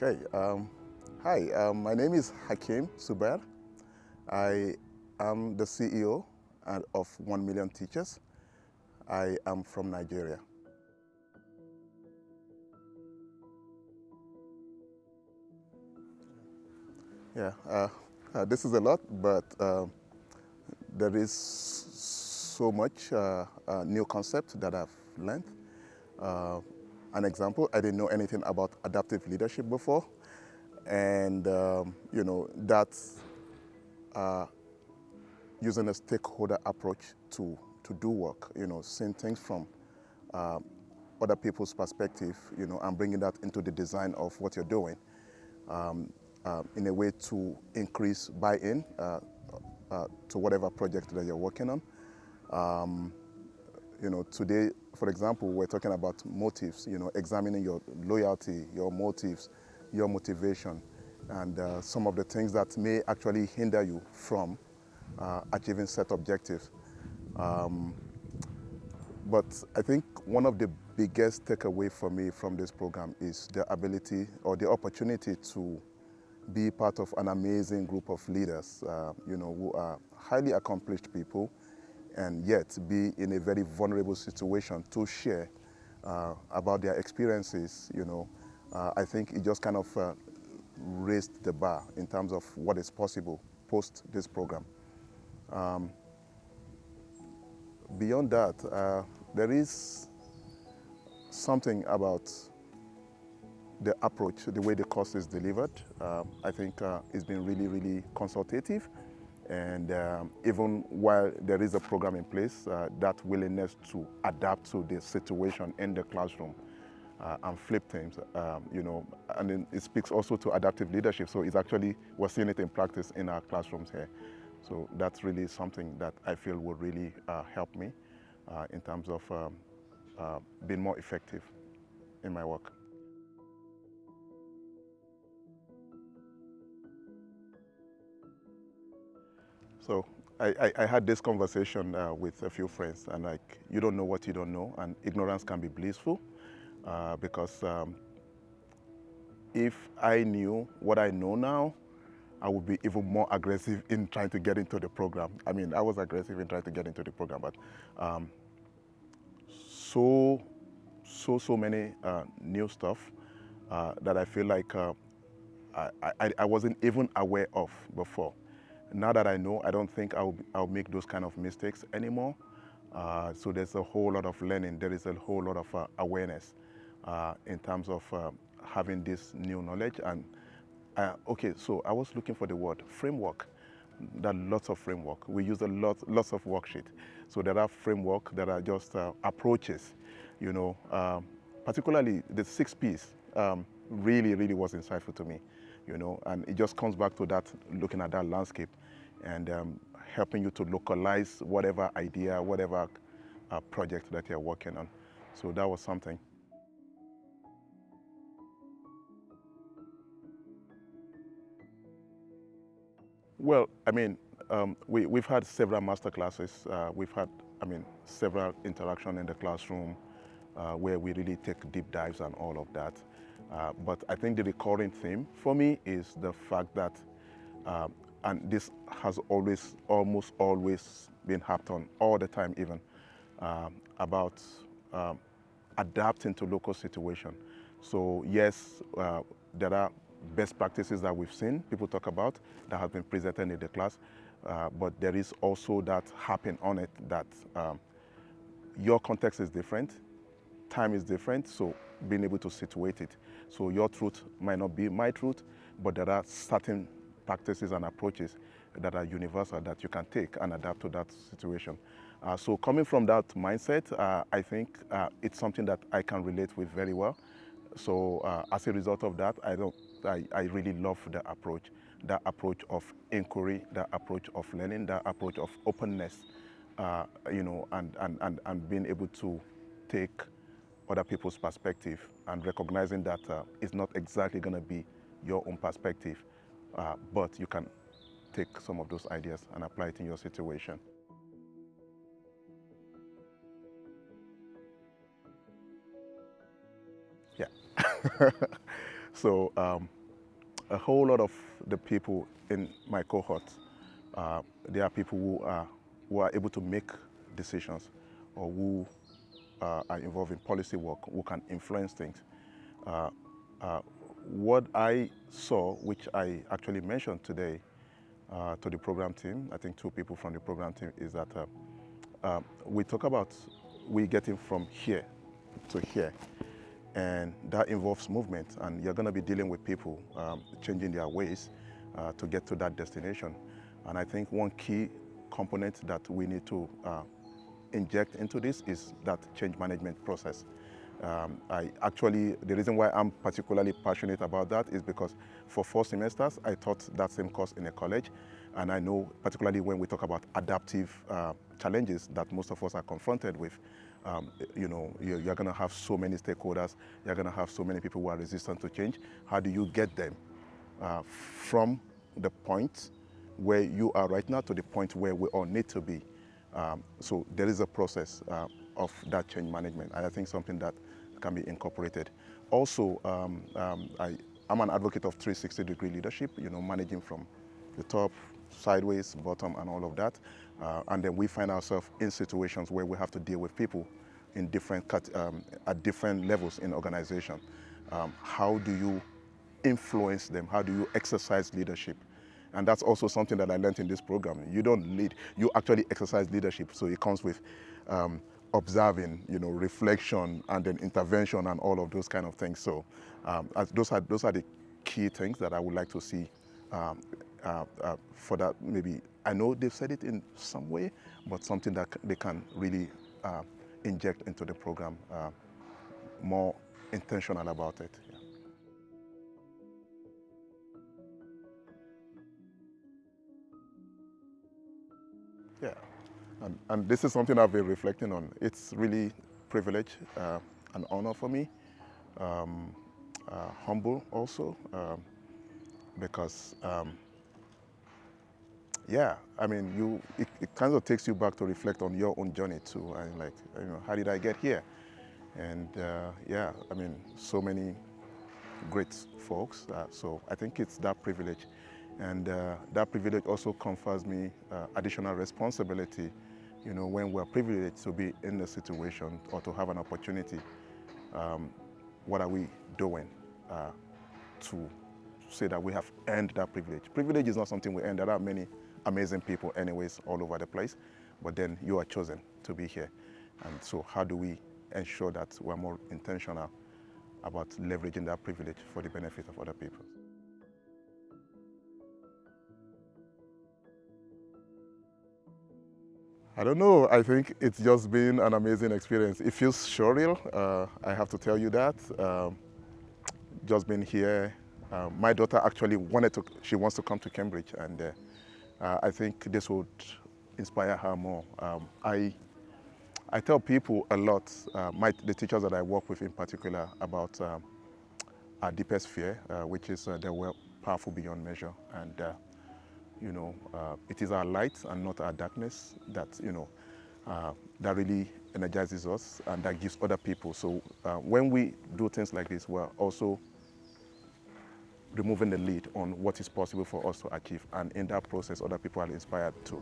Okay. Hi, my name is Hakeem Subair. I am the CEO of 1 Million Teachers. I am from Nigeria. Yeah, this is a lot, but there is so much new concept that I've learned. Uh, an example, I didn't know anything about adaptive leadership before, and that's using a stakeholder approach to do work. Seeing things from other people's perspective, and bringing that into the design of what you're doing, in a way to increase buy-in to whatever project that you're working on. Today, for example, we're talking about motives, examining your loyalty, your motives, your motivation, and some of the things that may actually hinder you from achieving set objectives. But I think one of the biggest takeaway for me from this program is the ability or the opportunity to be part of an amazing group of leaders, who are highly accomplished people, and yet be in a very vulnerable situation to share about their experiences. I think it just kind of raised the bar in terms of what is possible post this program. Beyond that, there is something about the approach, the way the course is delivered. I think it's been really, really consultative. And even while there is a program in place, that willingness to adapt to the situation in the classroom and flip things, and then it speaks also to adaptive leadership. So it's actually, we're seeing it in practice in our classrooms here. So that's really something that I feel will really help me in terms of being more effective in my work. So I had this conversation with a few friends, and like, you don't know what you don't know, and ignorance can be blissful, because if I knew what I know now, I would be even more aggressive in trying to get into the program. I mean, I was aggressive in trying to get into the program, but so many new stuff that I feel like I wasn't even aware of before. Now that I know, I don't think I'll make those kind of mistakes anymore. So there's a whole lot of learning. There is a whole lot of awareness in terms of having this new knowledge. And okay, so I was looking for the word framework. There are lots of framework. We use lots of worksheet. So there are framework that are just approaches, particularly the 6 Ps really, really was insightful to me, and it just comes back to that, looking at that landscape and helping you to localize whatever idea, whatever project that you're working on. So that was something. Well, I mean, we've had several master classes. We've had, several interaction in the classroom where we really take deep dives and all of that. But I think the recurring theme for me is the fact that, and this has almost always been harped on all the time even, about adapting to local situation. So yes, there are best practices that we've seen people talk about that have been presented in the class, but there is also that harping on it that your context is different, time is different, so being able to situate it. So your truth might not be my truth, but there are certain practices and approaches that are universal that you can take and adapt to that situation. So coming from that mindset, I think it's something that I can relate with very well. So as a result of that, I really love the approach, that approach of inquiry, that approach of learning, that approach of openness, and being able to take other people's perspective and recognizing that it's not exactly going to be your own perspective, but you can take some of those ideas and apply it in your situation. Yeah. So a whole lot of the people in my cohort, they are people who are able to make decisions, or who are involved in policy work, who can influence things. Uh, what I saw, which I actually mentioned today to the program team, I think two people from the program team, is that we talk about we getting from here to here, and that involves movement, and you're going to be dealing with people changing their ways to get to that destination. And I think one key component that we need to inject into this is that change management process. The reason why I'm particularly passionate about that is because for 4 semesters, I taught that same course in a college. And I know, particularly when we talk about adaptive challenges that most of us are confronted with, you're going to have so many stakeholders, you're going to have so many people who are resistant to change. How do you get them from the point where you are right now to the point where we all need to be? So there is a process of that change management, and I think something that can be incorporated. Also, I'm an advocate of 360-degree leadership, managing from the top, sideways, bottom, and all of that. And then we find ourselves in situations where we have to deal with people in at different levels in organization. How do you influence them? How do you exercise leadership? And that's also something that I learned in this program. You don't lead, you actually exercise leadership. So it comes with observing, reflection, and then intervention, and all of those kind of things. So those are the key things that I would like to see for that. Maybe, I know they've said it in some way, but something that they can really inject into the program, more intentional about it. Yeah, and this is something I've been reflecting on. It's really privilege, an honor for me, humble also, because yeah, I mean, it kind of takes you back to reflect on your own journey too, and like, how did I get here? And yeah, I mean, so many great folks. So I think it's that privilege. And that privilege also confers me additional responsibility, when we're privileged to be in the situation or to have an opportunity. What are we doing to say that we have earned that privilege? Privilege is not something we earn. There are many amazing people anyways all over the place, but then you are chosen to be here. And so how do we ensure that we're more intentional about leveraging that privilege for the benefit of other people? I don't know. I think it's just been an amazing experience. It feels surreal. I have to tell you that. Just been here. My daughter actually she wants to come to Cambridge, and I think this would inspire her more. I tell people a lot, the teachers that I work with in particular, about our deepest fear, which is that we're powerful beyond measure. And it is our light and not our darkness that, that really energizes us and that gives other people. So when we do things like this, we're also removing the lead on what is possible for us to achieve. And in that process, other people are inspired too.